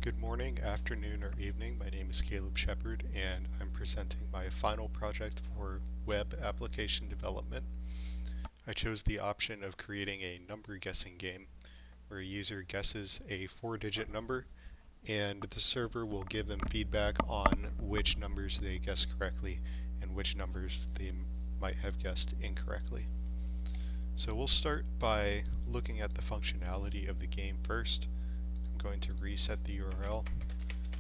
Good morning, afternoon, or evening. My name is Caleb Shepard, and I'm presenting my final project for web application development. I chose the option of creating a number guessing game where a user guesses a 4-digit number, and the server will give them feedback on which numbers they guess correctly and which numbers they might have guessed incorrectly. So we'll start by looking at the functionality of the game first. I'm going to reset the URL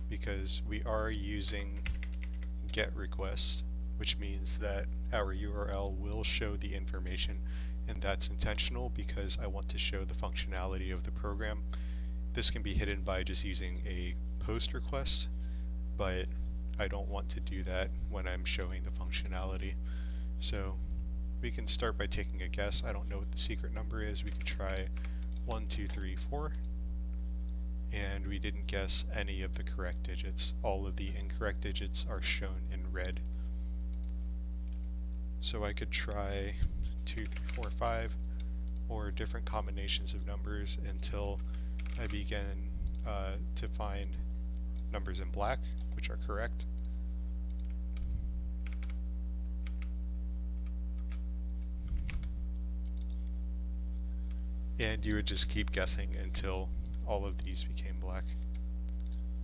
because we are using GET requests, which means that our URL will show the information, and that's intentional because I want to show the functionality of the program. This can be hidden by just using a post request, but I don't want to do that when I'm showing the functionality. So we can start by taking a guess. I don't know what the secret number is. We could try 1, 2, 3, 4. And we didn't guess any of the correct digits. All of the incorrect digits are shown in red. So I could try 2, 3, 4, 5, or different combinations of numbers until I begin to find numbers in black, which are correct. And you would just keep guessing until all of these became black.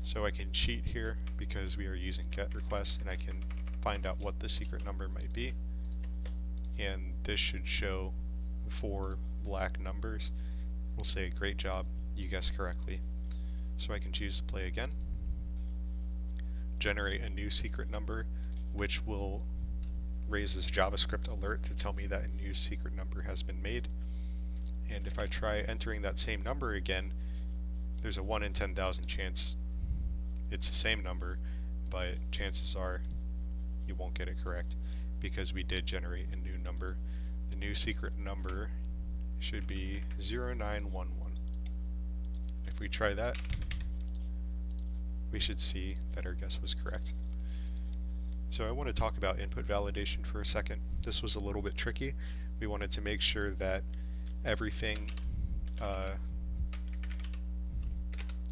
So I can cheat here because we are using GET requests, and I can find out what the secret number might be. And this should show 4 black numbers. We'll say, great job, you guessed correctly. So I can choose to play again, generate a new secret number, which will raise this JavaScript alert to tell me that a new secret number has been made. And if I try entering that same number again, there's a 1 in 10,000 chance it's the same number, but chances are you won't get it correct because we did generate a new number. The new secret number should be 0911. If we try that, we should see that our guess was correct. So I want to talk about input validation for a second. This was a little bit tricky. We wanted to make sure that everything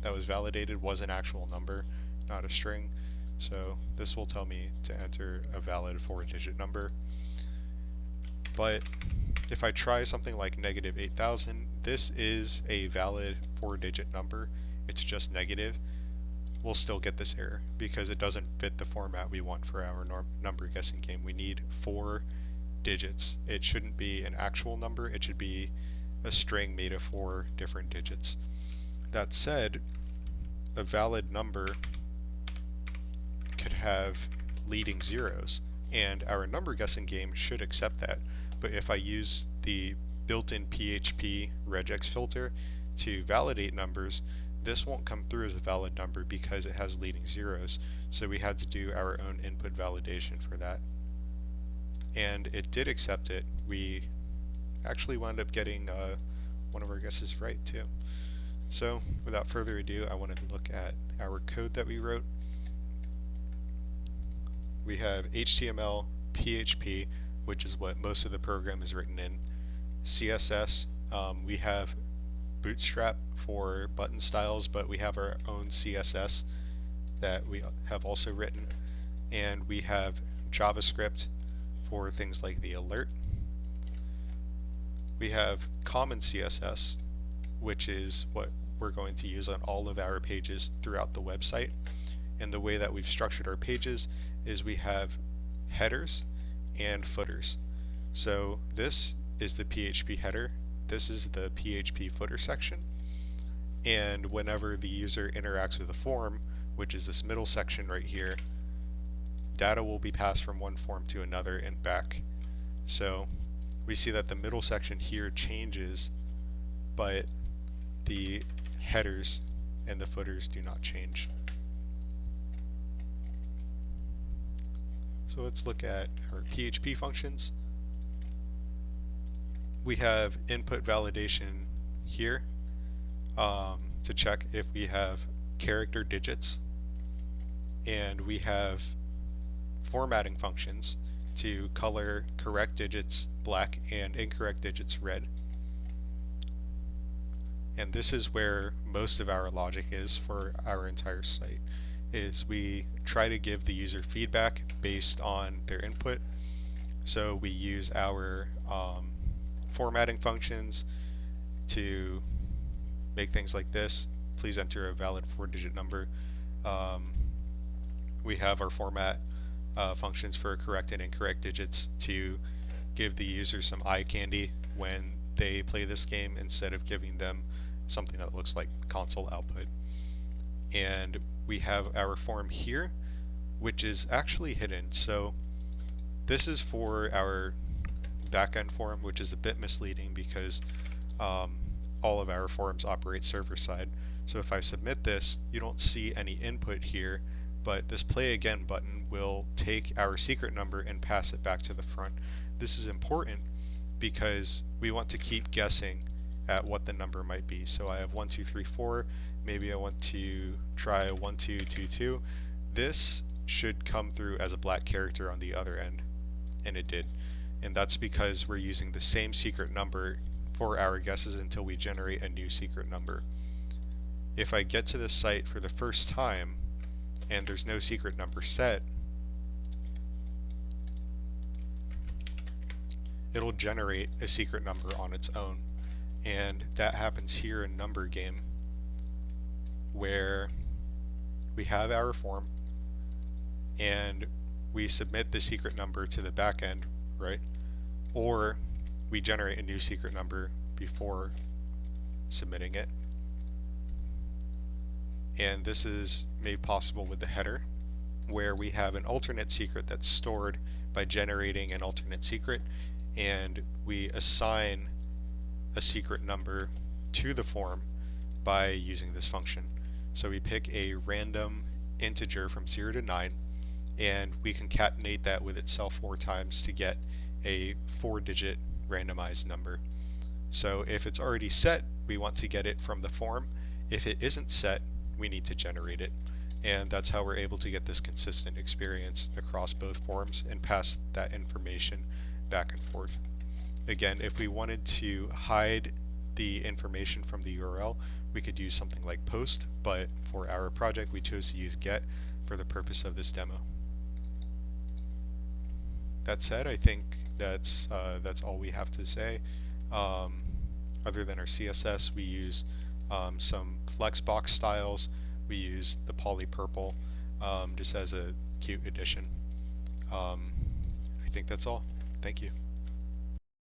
that was validated was an actual number, not a string. So this will tell me to enter a valid 4-digit number. But if I try something like -8,000, this is a valid 4-digit number. It's just negative. We'll still get this error because it doesn't fit the format we want for our number guessing game. We need 4 digits. It shouldn't be an actual number. It should be a string made of 4 different digits. That said, a valid number could have leading zeros, and our number guessing game should accept that. But if I use the built-in PHP regex filter to validate numbers, this won't come through as a valid number because it has leading zeros. So we had to do our own input validation for that. And it did accept it. We actually wound up getting one of our guesses right too. So without further ado, I wanted to look at our code that we wrote. We have HTML, PHP, which is what most of the program is written in, CSS, we have Bootstrap for button styles, but we have our own CSS that we have also written, and we have JavaScript for things like the alert. We have common CSS, which is what we're going to use on all of our pages throughout the website. And the way that we've structured our pages is we have headers and footers. So this is the PHP header, this is the PHP footer section, and whenever the user interacts with a form, which is this middle section right here, data will be passed from one form to another and back. So we see that the middle section here changes, but the headers and the footers do not change. So let's look at our PHP functions. We have input validation here to check if we have character digits, and we have formatting functions to color correct digits black and incorrect digits red. And this is where most of our logic is for our entire site, is we try to give the user feedback based on their input. So we use our formatting functions to make things like this. Please enter a valid 4-digit number. We have our format functions for correct and incorrect digits to give the user some eye candy when they play this game instead of giving them something that looks like console output. And we have our form here, which is actually hidden. So this is for our backend form, which is a bit misleading because all of our forms operate server side. So if I submit this, you don't see any input here, but this play again button will take our secret number and pass it back to the front. This is important because we want to keep guessing at what the number might be. So I have 1, 2, 3, 4. Maybe I want to try 1, 2, 2, 2. This should come through as a black character on the other end, and it did. And that's because we're using the same secret number for our guesses until we generate a new secret number. If I get to this site for the first time and there's no secret number set, it'll generate a secret number on its own. And that happens here in Number Game, where we have our form and we submit the secret number to the backend, right? Or we generate a new secret number before submitting it. And this is made possible with the header, where we have an alternate secret that's stored by generating an alternate secret, and we assign a secret number to the form by using this function. So we pick a random integer from 0 to 9, and we concatenate that with itself 4 times to get a 4-digit randomized number. So if it's already set, we want to get it from the form. If it isn't set, we need to generate it. And that's how we're able to get this consistent experience across both forms and pass that information back and forth. Again, if we wanted to hide the information from the URL, we could use something like post, but for our project we chose to use get for the purpose of this demo. That said, I think that's all we have to say. Other than our CSS, we use some flexbox styles. We use the poly purple just as a cute addition. I think that's all. Thank you.